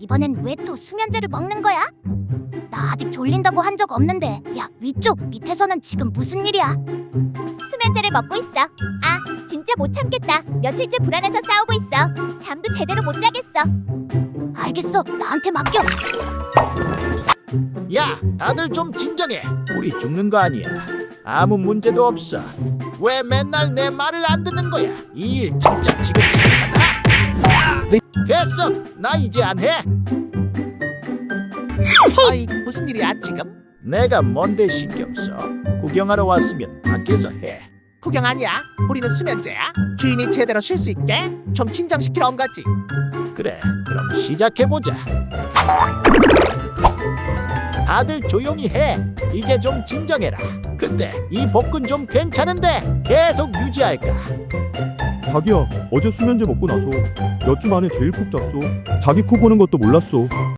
이번엔 왜 또 수면제를 먹는 거야? 나 아직 졸린다고 한 적 없는데. 야, 위쪽 밑에서는 지금 무슨 일이야? 수면제를 먹고 있어. 아, 진짜 못 참겠다. 며칠째 불안해서 싸우고 있어. 잠도 제대로 못 자겠어. 알겠어, 나한테 맡겨. 야, 다들 좀 진정해. 우리 죽는 거 아니야. 아무 문제도 없어. 왜 맨날 내 말을 안 듣는 거야? 이 일 진짜 지긋지긋하다. 됐어, 나 이제 안 해. 어이, 무슨 일이야 지금? 내가 뭔데 신경 써. 구경하러 왔으면 밖에서 해. 구경 아니야? 우리는 수면제야. 주인이 제대로 쉴 수 있게 좀 진정시키러 온 거지. 그래, 그럼 시작해보자. 다들 조용히 해. 이제 좀 진정해라. 근데 이 복근 좀 괜찮은데 계속 유지할까? 자기야, 어제 수면제 먹고 나서 몇 주 만에 제일 푹 잤어. 자기 코 고는 것도 몰랐어.